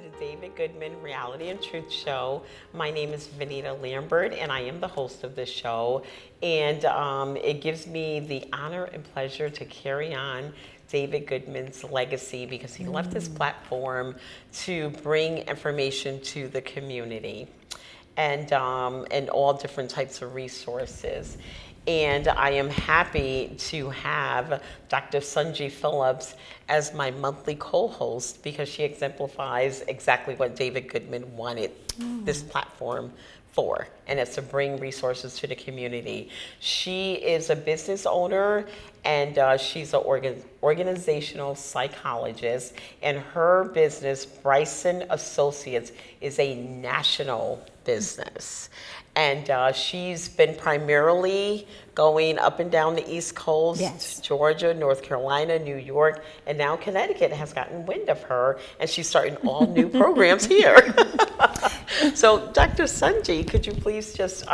the David Goodman Reality and Truth Show. My name is Vanita Lambert, and I am the host of this show. And it gives me the honor and pleasure to carry on David Goodman's legacy because he left his platform to bring information to the community and all different types of resources. And I am happy to have Dr. Sunji Phillips as my monthly co-host because she exemplifies exactly what David Goodman wanted this platform for, and it's to bring resources to the community. She is a business owner and she's an organizational psychologist, and her business, Bryson Associates, is a national business. And she's been primarily going up and down the East Coast, Yes. Georgia, North Carolina, New York, and now Connecticut has gotten wind of her, and she's starting all new programs here. So, Dr. Sunji, could you please just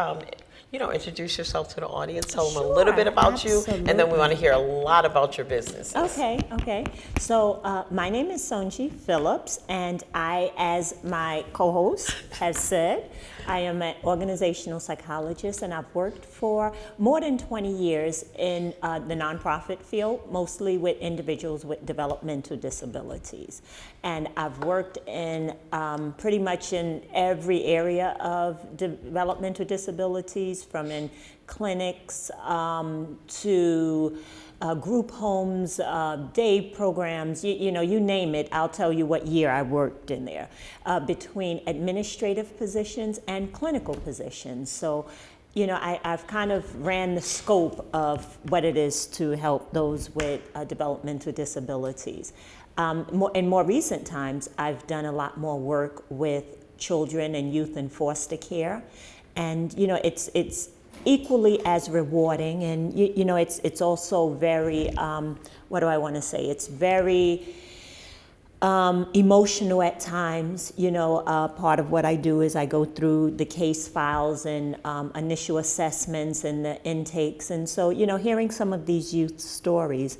introduce yourself to the audience, tell them a little bit about you, and then we want to hear a lot about your business. Okay. So my name is Sunji Phillips, and I, as my co-host has said, I am an organizational psychologist, and I've worked for more than 20 years in the nonprofit field, mostly with individuals with developmental disabilities. And I've worked in pretty much in every area of developmental disabilities, from in clinics to group homes, day programs, you name it. I'll tell you what year I worked in there, between administrative positions and clinical positions. So, I've kind of ran the scope of what it is to help those with developmental disabilities. In more recent times, I've done a lot more work with children and youth in foster care. And, it's equally as rewarding, and it's also very what do I want to say? It's very emotional at times. Part of what I do is I go through the case files and initial assessments and the intakes, and so hearing some of these youth stories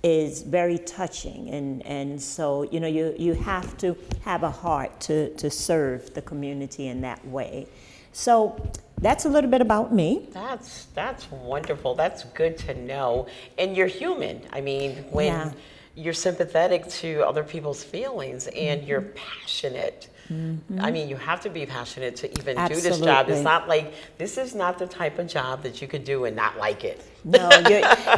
is very touching, and so you have to have a heart to serve the community in that way. So that's a little bit about me. That's wonderful. That's good to know. And you're human. I mean, when you're sympathetic to other people's feelings and you're passionate. I mean, you have to be passionate to even do this job. It's not like, this is not the type of job that you could do and not like it. No,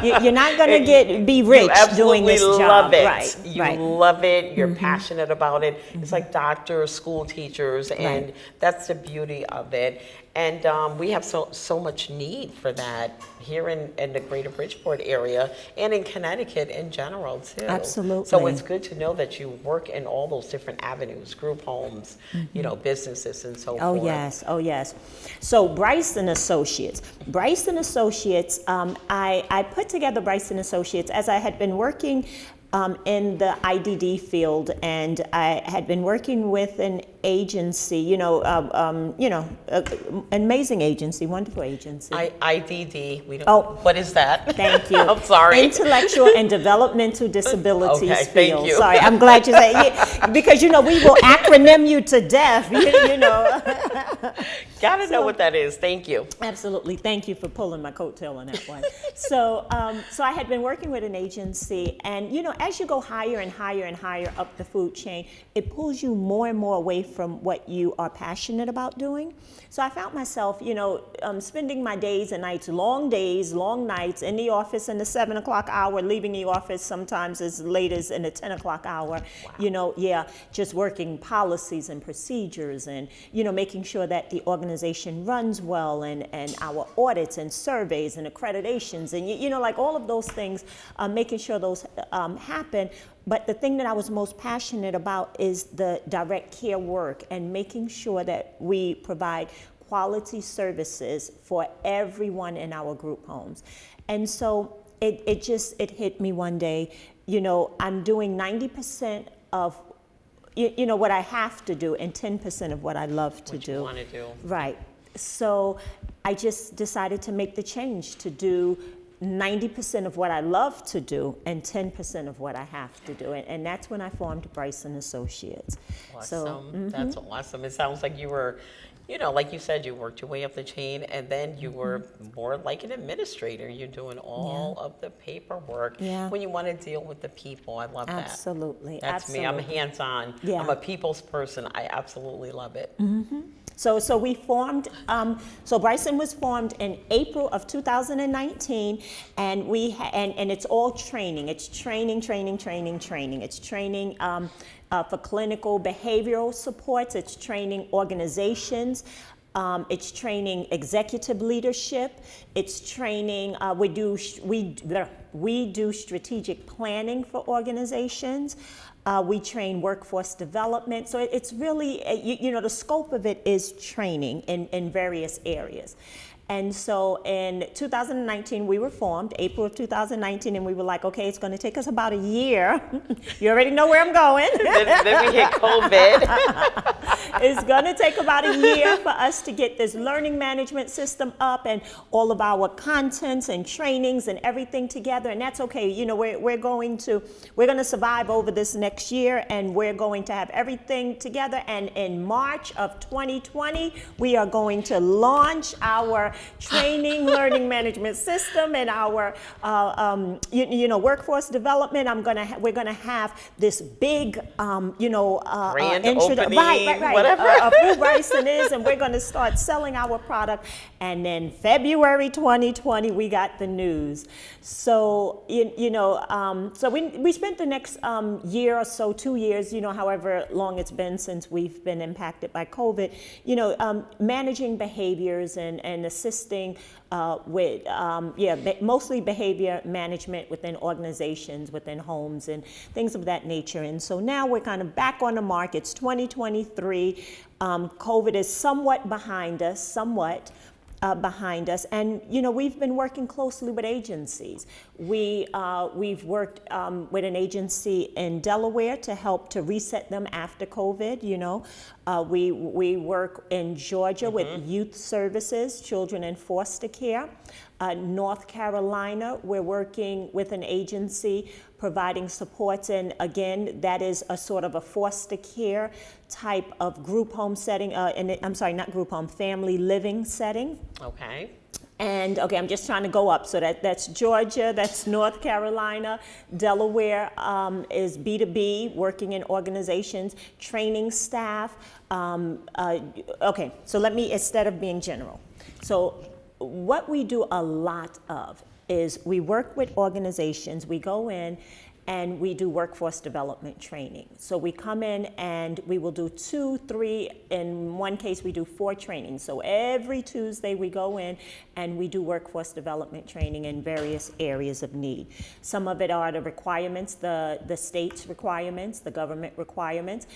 you're not going to be rich doing this job. You love it. Right. You love it. You're passionate about it. It's like doctors, school teachers, and that's the beauty of it. And we have so much need for that here in the greater Bridgeport area and in Connecticut in general, too. Absolutely. So it's good to know that you work in all those different avenues, group homes, businesses and so forth. Oh, yes. So Bryson Associates. I put together Bryson Associates as I had been working in the IDD field, and I had been working with an agency, amazing agency, wonderful agency. IDD, we don't. What is that? Thank you. I'm sorry. Intellectual and Developmental Disabilities Okay, field. thank you. Sorry, I'm glad you said because we will acronym you to death. Gotta know what that is. Thank you. Absolutely. Thank you for pulling my coattail on that one. So I had been working with an agency, and as you go higher and higher and higher up the food chain, it pulls you more and more away from what you are passionate about doing. So I found myself, spending my days and nights, long nights in the office in the 7 o'clock hour, leaving the office sometimes as late as in the 10 o'clock hour, just working policies and procedures and, making sure that the organization runs well and our audits and surveys and accreditations and, like all of those things, making sure those happen. But the thing that I was most passionate about is the direct care work and making sure that we provide quality services for everyone in our group homes. And so it hit me one day, I'm doing 90% of what I have to do and 10% of what I love to do. What you want to do. Right. So I just decided to make the change to do 90% of what I love to do and 10% of what I have to do. And that's when I formed Bryson Associates. Awesome. That's awesome. It sounds like you were, like you said, you worked your way up the chain, and then you were more like an administrator. You're doing all of the paperwork when you want to deal with the people. I love that. Absolutely. That's me. I'm hands-on. Yeah. I'm a people's person. I absolutely love it. So we formed, so Bryson was formed in April of 2019, and and it's all training. It's training. It's training for clinical behavioral supports. It's training organizations. It's training executive leadership. It's training. We do strategic planning for organizations. We train workforce development. So it's really, the scope of it is training in various areas. And so in 2019, we were formed, April of 2019, and we were like, okay, it's going to take us about a year. You already know where I'm going. then we hit COVID. It's going to take about a year for us to get this learning management system up and all of our contents and trainings and everything together. And that's okay. We're going to survive over this next year, and we're going to have everything together. And in March of 2020, we are going to launch our training, learning management system, and our workforce development. We're gonna have this big grand opening, whatever. Of who Bryson is, and we're gonna start selling our product. And then February 2020, we got the news. So so we spent the next year or so, 2 years, however long it's been since we've been impacted by COVID, managing behaviors and assisting with mostly behavior management within organizations, within homes, and things of that nature. And so now we're kind of back on the market. It's 2023. COVID is somewhat behind us, and we've been working closely with agencies. We've worked with an agency in Delaware to help to reset them after COVID. We work in Georgia with youth services, children in foster care. North Carolina, we're working with an agency providing supports, and again, that is a sort of a foster care type of group home setting, family living setting. Okay. And okay, I'm just trying to go up. So that's Georgia, that's North Carolina. Delaware is B2B, working in organizations, training staff. Okay, so instead of being general. So what we do a lot of is we work with organizations. We go in and we do workforce development training. So we come in and we will do 2, 3, in one case we do 4 trainings. So every Tuesday we go in and we do workforce development training in various areas of need. Some of it are the requirements, the state's requirements, the government requirements.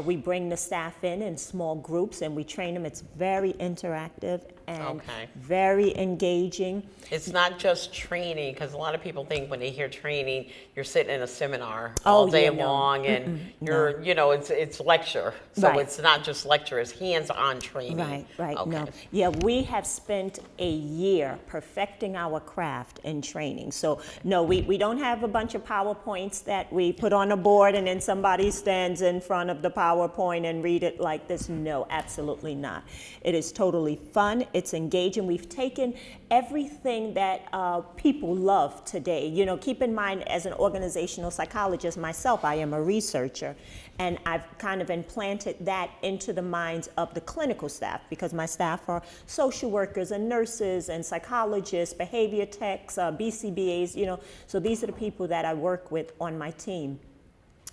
We bring the staff in small groups and we train them. It's very interactive and very engaging. It's not just training, because a lot of people think when they hear training, you're sitting in a seminar all day long, and it's lecture. So it's not just lecture, it's hands-on training. Right, okay. no. Yeah, we have spent a year perfecting our craft in training. So no, we don't have a bunch of PowerPoints that we put on a board and then somebody stands in front of the PowerPoint and read it like this. No, absolutely not. It is totally fun. It's engaging. We've taken everything that people love today. Keep in mind, as an organizational psychologist myself, I am a researcher, and I've kind of implanted that into the minds of the clinical staff, because my staff are social workers and nurses and psychologists, behavior techs, BCBAs, so these are the people that I work with on my team.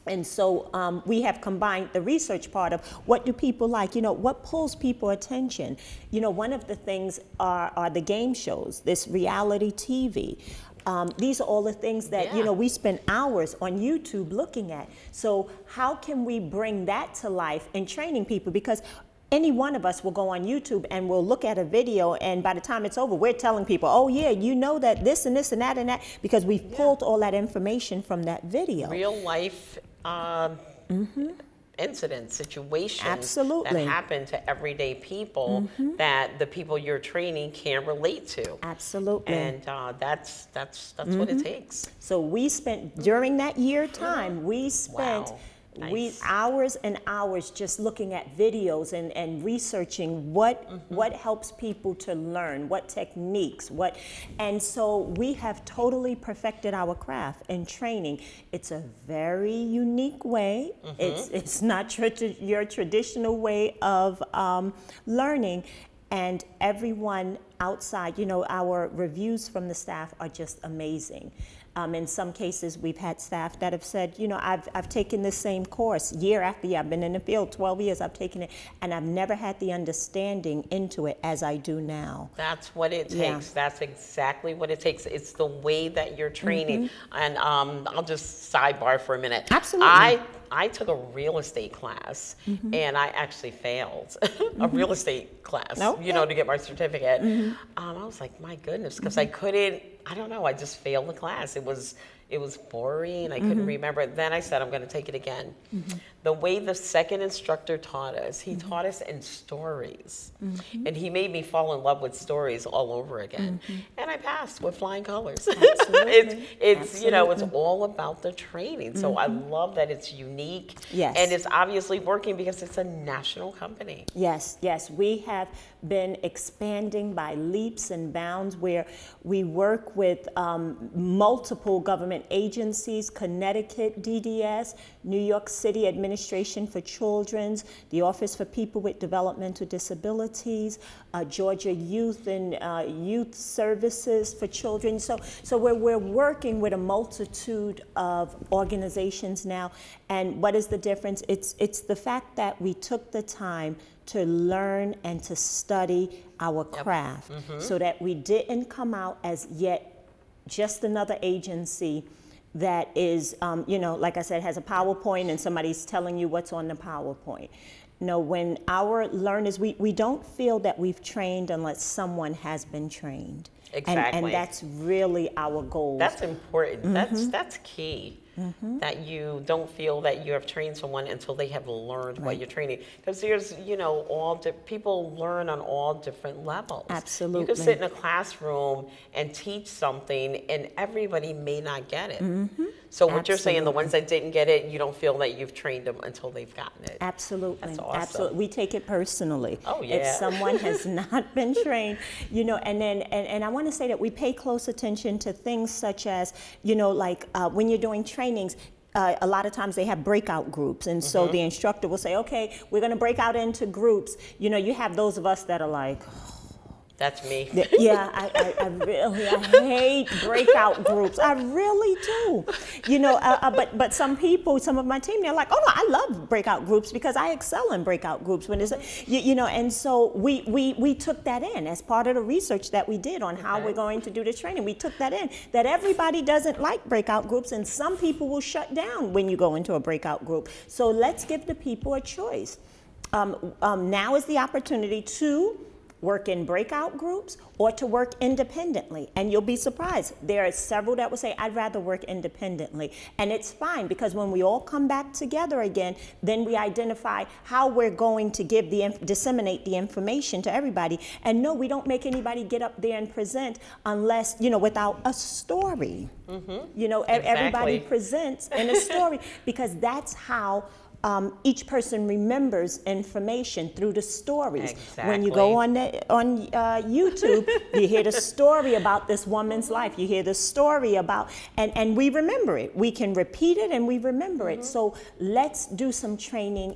And so we have combined the research part of what do people like, what pulls people attention. One of the things are the game shows, this reality TV. These are all the things that, we spend hours on YouTube looking at. So how can we bring that to life in training people? Because any one of us will go on YouTube and we'll look at a video, and by the time it's over, we're telling people, oh yeah, that this and this and that, because we've pulled all that information from that video. Real life incidents, situations Absolutely. that happen to everyday people that the people you're training can relate to. Absolutely. And that's what it takes. So we spent, during that year time, we spent Wow. Nice. hours and hours just looking at videos and researching what helps people to learn, what techniques, and so we have totally perfected our craft and training. It's a very unique way. It's not your traditional way of learning. And everyone outside, our reviews from the staff are just amazing. In some cases, we've had staff that have said, I've taken the same course year after year. I've been in the field 12 years, I've taken it, and I've never had the understanding into it as I do now. That's what it takes. Yeah. That's exactly what it takes. It's the way that you're training. And I'll just sidebar for a minute. Absolutely. I took a real estate class, and I actually failed a real estate class, Okay. to get my certificate. I was like, my goodness, because I couldn't, I don't know, I just failed the class. It was boring. I couldn't remember it. Then I said, I'm going to take it again. The way the second instructor taught us, he taught us in stories. And he made me fall in love with stories all over again. And I passed with flying colors. Absolutely. It's it's all about the training. So I love that it's unique. Yes. And it's obviously working because it's a national company. Yes, we have been expanding by leaps and bounds where we work with multiple government agencies, Connecticut DDS, New York City Administration for Children's, the Office for People with Developmental Disabilities, Georgia Youth and Youth Services for Children. So we're working with a multitude of organizations now. And what is the difference? It's the fact that we took the time to learn and to study our craft so that we didn't come out as yet just another agency that is, like I said, has a PowerPoint and somebody's telling you what's on the PowerPoint. No, when our learners, we don't feel that we've trained unless someone has been trained. Exactly. And that's really our goal. That's important. That's key. That you don't feel that you have trained someone until they have learned what you're training. Because there's, people learn on all different levels. Absolutely. You can sit in a classroom and teach something, and everybody may not get it. So what you're saying, the ones that didn't get it, you don't feel that you've trained them until they've gotten it. Absolutely. That's awesome. Absolutely. We take it personally. Oh, yeah. If someone has not been trained, and I want to say that we pay close attention to things such as, when you're doing trainings, a lot of times they have breakout groups. And so the instructor will say, okay, we're going to break out into groups. You have those of us that are like, That's me. yeah, I hate breakout groups. I really do. But some people, some of my team, they're like, oh no, I love breakout groups because I excel in breakout groups. When it's, and so we took that in as part of the research that we did on how we're going to do the training. We took that in, that everybody doesn't like breakout groups, and some people will shut down when you go into a breakout group. So let's give the people a choice. Now is the opportunity to work in breakout groups or to work independently. And you'll be surprised. There are several that will say, I'd rather work independently. And it's fine, because when we all come back together again, then we identify how we're going to disseminate the information to everybody. And no, we don't make anybody get up there and present unless, without a story. Everybody presents in a story, because that's how each person remembers information, through the stories. Exactly. When you go on YouTube, you hear the story about this woman's life. You hear the story about, and we remember it. We can repeat it and we remember it. So let's do some training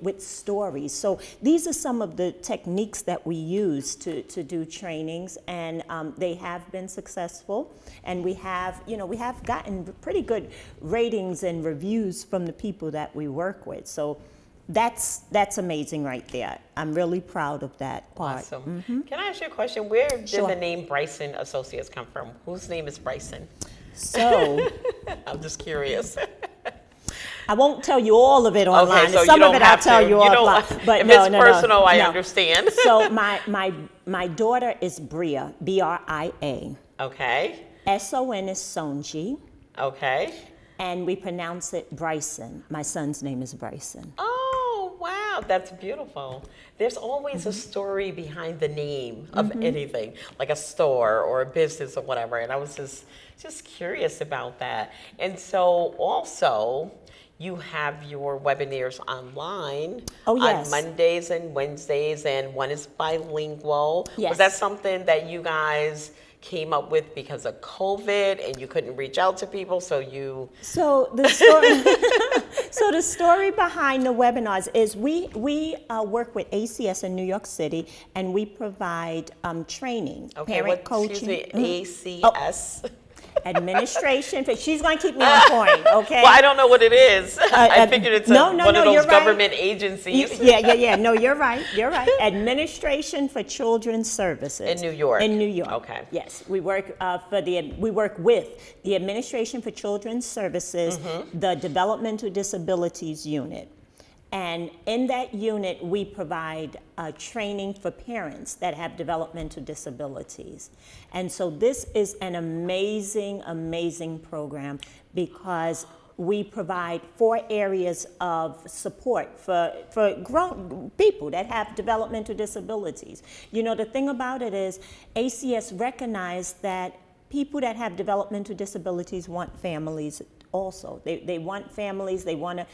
with stories. So these are some of the techniques that we use to do trainings, and they have been successful. And we have gotten pretty good ratings and reviews from the people that we work with. So that's amazing right there. I'm really proud of that part. Awesome. Can I ask you a question? Where did Sure. the name Bryson Associates come from? Whose name is Bryson? So I'm just curious. I won't tell you all of it online. Okay, so Some you don't of it I'll have tell to. you offline. But if no, it's no, personal, no, I no. understand. So my daughter is Bria, Bria. Okay. Son is Sonji, Okay. and we pronounce it Bryson. My son's name is Bryson. Oh, Wow, that's beautiful. There's always a story behind the name of anything, like a store or a business or whatever. And I was just curious about that. And so also, you have your webinars online Oh, yes. on Mondays and Wednesdays, and one is bilingual. Yes. Was that something that you guys came up with because of COVID and you couldn't reach out to people, so you... So the story, so the story behind the webinars is we work with ACS in New York City, and we provide training, Okay, parent coaching, excuse me, Oh. ACS? administration. She's going to keep me on point, okay? Well, I don't know what it is. I figured it's one of those you're right. government agencies. Yeah. No, you're right. Administration for Children's Services In New York. In New York. Okay. Yes, we work with the Administration for Children's Services, the Developmental Disabilities Unit. And in that unit, we provide training for parents that have developmental disabilities. And so this is an amazing, amazing program because we provide 4 areas of support for grown people that have developmental disabilities. You know, the thing about it is ACS recognized that people that have developmental disabilities want families also. They want families, they want a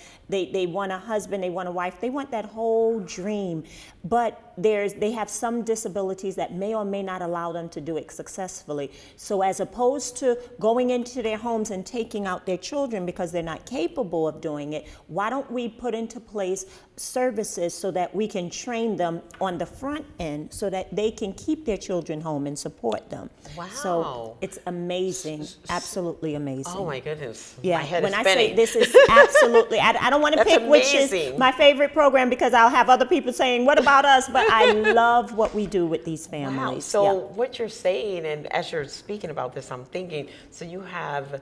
husband, they want a wife, they want that whole dream. But they have some disabilities that may or may not allow them to do it successfully. So as opposed to going into their homes and taking out their children because they're not capable of doing it, why don't we put into place services so that we can train them on the front end so that they can keep their children home and support them. Wow. So it's amazing, absolutely amazing. Oh my goodness. Yeah, My head when is I spinning. say this is absolutely, I don't want to That's pick which amazing. is my favorite program because I'll have other people saying, what about us? But I love what we do with these families. Wow. So Yeah. what you're saying, and as you're speaking about this, I'm thinking, so you have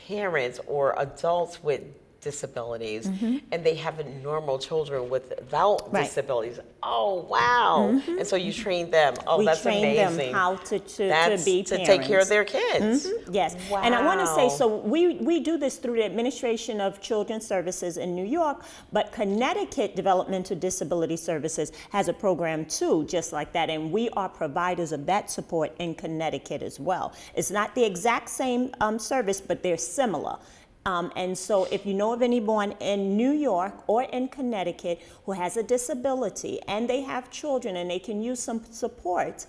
parents or adults with disabilities, and they have normal children without Right. disabilities. Oh, wow. And so you train them. Oh, We that's train amazing. them how to That's be to parents. take care of their kids. Yes, and I want to say, Wow. so we do this through the Administration of Children's Services in New York, but Connecticut Developmental Disability Services has a program too, just like that, and we are providers of that support in Connecticut as well. It's not the exact same service, but they're similar. And so if you know of anyone in New York or in Connecticut who has a disability and they have children and they can use some support,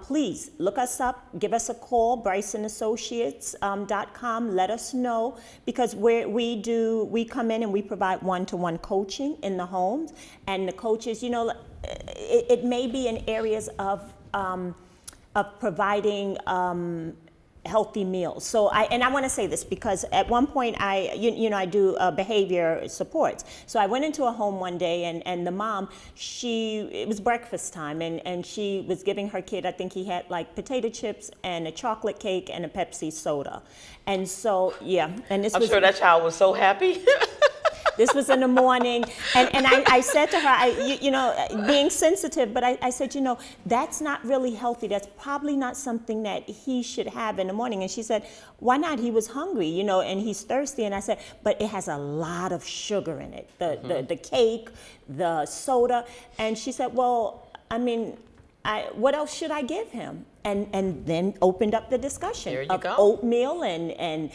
please look us up, give us a call, BrysonAssociates.com, let us know, because we come in and we provide one-to-one coaching in the homes, and the coaches, you know, it may be in areas of providing healthy meals. So I want to say this because at one point I do behavior supports. So I went into a home one day and the mom, it was breakfast time and she was giving her kid, I think he had like potato chips and a chocolate cake and a Pepsi soda. And so, yeah. And this I'm was, sure that child was so happy. This was in the morning, and I said to her, being sensitive, but I said, that's not really healthy. That's probably not something that he should have in the morning. And she said, why not? He was hungry, and he's thirsty. And I said, but it has a lot of sugar in it, the cake, the soda. And she said, well, I mean, what else should I give him? And then opened up the discussion There you of go. oatmeal and eggs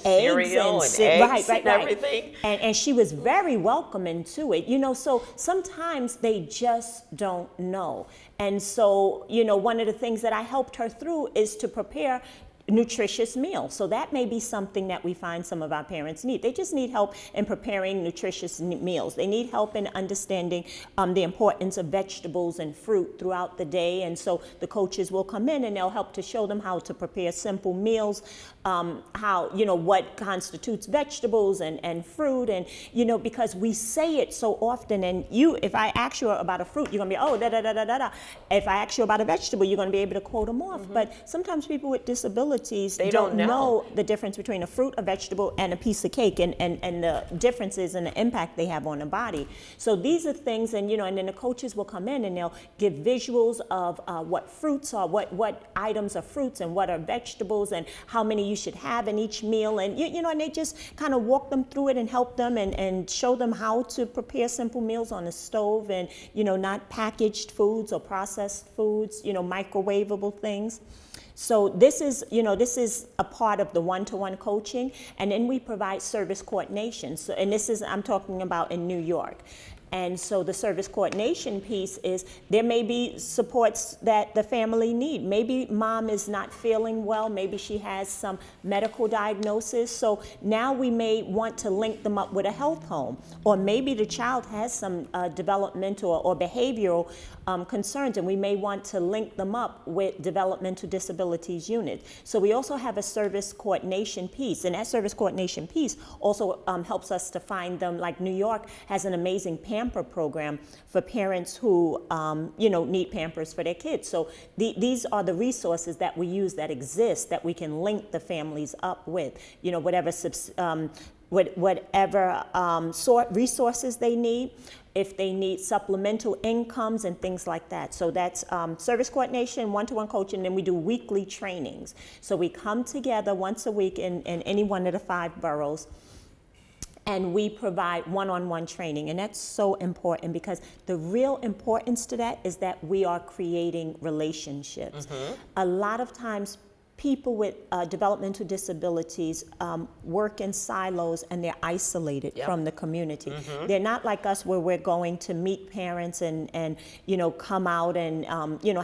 Cereal and eggs and everything. And she was very welcoming to it, so sometimes they just don't know. And so, one of the things that I helped her through is to prepare nutritious meals. So that may be something that we find some of our parents need. They just need help in preparing nutritious meals. They need help in understanding the importance of vegetables and fruit throughout the day. And so the coaches will come in and they'll help to show them how to prepare simple meals, what constitutes vegetables and fruit. And, because we say it so often, and if I ask you about a fruit, you're going to be, oh, da, da, da, da, da, da. If I ask you about a vegetable, you're going to be able to quote them off. But sometimes people with disabilities disabilities They don't don't know. the difference between a fruit, a vegetable, and a piece of cake, and the differences and the impact they have on the body. So these are things, and and then the coaches will come in and they'll give visuals of what fruits are, what items are fruits and what are vegetables, and how many you should have in each meal, and and they just kind of walk them through it and help them and show them how to prepare simple meals on the stove, and not packaged foods or processed foods, microwavable things. So this is a part of the one-to-one coaching, and then we provide service coordination. So, and I'm talking about in New York. And so the service coordination piece is there may be supports that the family need. Maybe mom is not feeling well. Maybe she has some medical diagnosis. So now we may want to link them up with a health home. Or maybe the child has some developmental or behavioral concerns, and we may want to link them up with developmental disabilities unit. So we also have a service coordination piece, and that service coordination piece also helps us to find them. Like New York has an amazing pamper program for parents who need Pampers for their kids. So these are the resources that we use that exist that we can link the families up with, whatever sort resources they need, if they need supplemental incomes and things like that. So that's service coordination, one-to-one coaching, and then we do weekly trainings. So we come together once a week in any one of the 5 boroughs, and we provide one-on-one training. And that's so important, because the real importance to that is that we are creating relationships. A lot of times people with developmental disabilities work in silos, and they're isolated from the community. They're not like us, where we're going to meet parents and come out and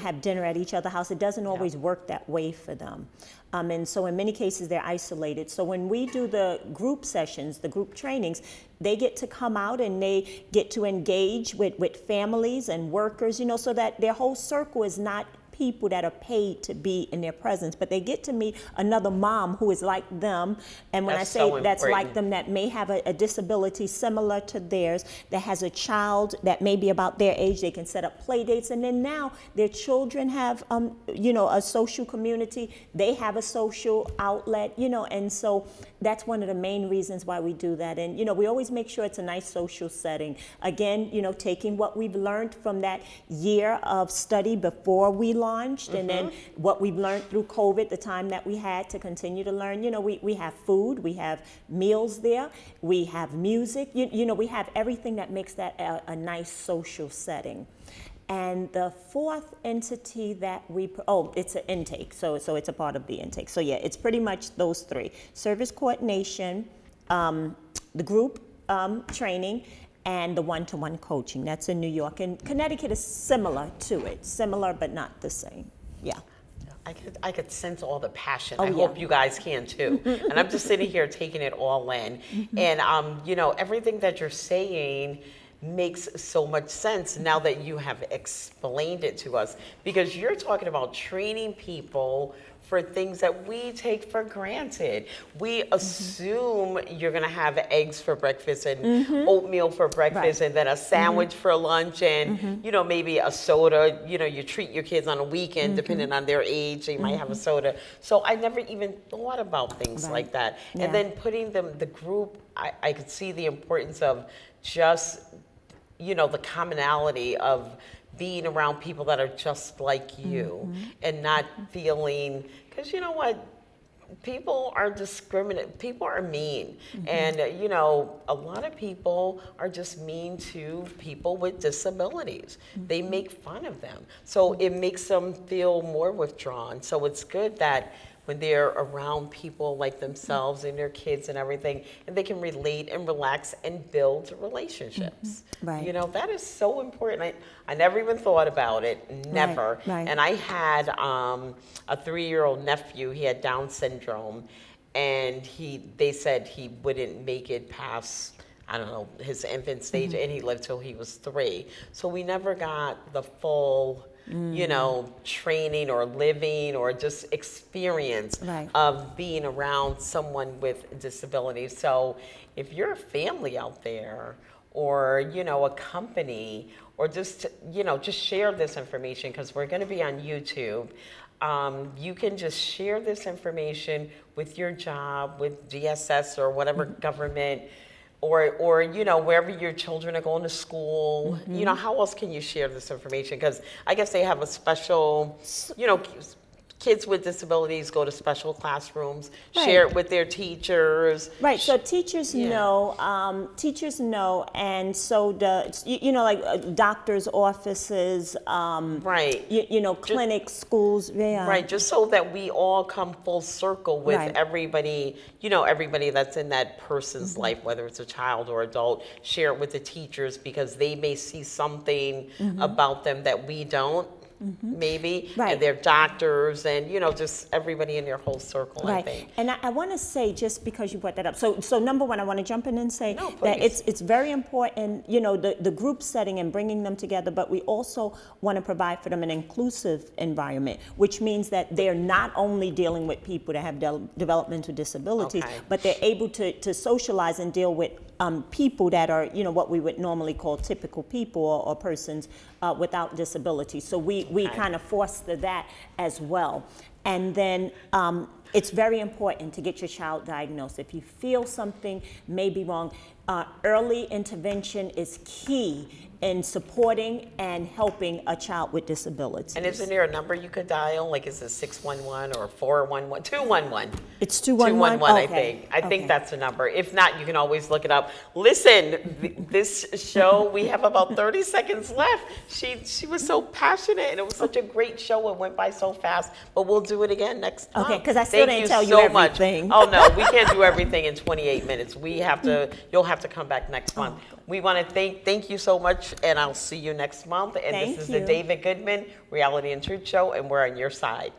have dinner at each other's house. It doesn't always work that way for them. And so in many cases, they're isolated. So when we do the group sessions, the group trainings, they get to come out and they get to engage with families and workers, so that their whole circle is not people that are paid to be in their presence, but they get to meet another mom who is like them. And when I say that's like them, that may have a disability similar to theirs, that has a child that may be about their age, they can set up play dates. And then now their children have, a social community, they have a social outlet, and so that's one of the main reasons why we do that. And, we always make sure it's a nice social setting. Again, taking what we've learned from that year of study before we launched, and then what we've learned through COVID, the time that we had to continue to learn. We have food, we have meals there, we have music, we have everything that makes that a nice social setting. And the 4th entity that it's an intake. So it's a part of the intake. So yeah, it's pretty much those 3: service coordination, the group training, and the one-to-one coaching. That's in New York. And Connecticut is similar to it. Similar, but not the same. Yeah. I could sense all the passion. I hope you guys can too. And I'm just sitting here taking it all in. And everything that you're saying makes so much sense now that you have explained it to us, because you're talking about training people for things that we take for granted. We assume you're gonna have eggs for breakfast and oatmeal for breakfast, and then a sandwich for lunch, and maybe a soda. You treat your kids on a weekend, depending on their age, they might have a soda. So I never even thought about things like that. And then putting the group, I could see the importance of just, the commonality of being around people that are just like you, and not feeling, because you know what, people are discriminate, people are mean, and a lot of people are just mean to people with disabilities. They make fun of them, so it makes them feel more withdrawn. So it's good that when they're around people like themselves and their kids and everything, and they can relate and relax and build relationships. Right. That is so important. I never even thought about it, never. Right. And I had a 3-year-old nephew. He had Down syndrome, and they said he wouldn't make it past, I don't know, his infant stage, and he lived till he was 3. So we never got the full training or living or just experience of being around someone with disabilities. So if you're a family out there, or, a company, or just, just share this information, because we're going to be on YouTube. You can just share this information with your job, with DSS or whatever government, or wherever your children are going to school. How else can you share this information? Because I guess they have a special, kids with disabilities go to special classrooms, share it with their teachers. Right. So teachers know, and so like doctors' offices, clinics, schools. Yeah. Right. Just so that we all come full circle with everybody, everybody that's in that person's life, whether it's a child or adult, share it with the teachers, because they may see something about them that we don't. Maybe, and they're doctors, and just everybody in their whole circle. I think. And I want to say, just because you brought that up, so number one, I want to jump in and say that it's very important, the group setting and bringing them together, but we also want to provide for them an inclusive environment, which means that they're not only dealing with people that have developmental disabilities, but they're able to socialize and deal with people that are, what we would normally call typical people, or persons without disability. So we kind of foster that as well. And then it's very important to get your child diagnosed. If you feel something may be wrong, early intervention is key in supporting and helping a child with disabilities. And isn't there a number you could dial? Like, is it 611 or 411? 211. It's 211? 211, I think that's the number. If not, you can always look it up. Listen, this show, we have about 30 seconds left. She was so passionate, and it was such a great show. It went by so fast, but we'll do it again next month. Okay, because I still didn't tell you everything. Oh, no, we can't do everything in 28 minutes. You'll have to come back next month. We want to thank you so much, and I'll see you next month. And this is the David Goodman Reality and Truth Show, and we're on your side.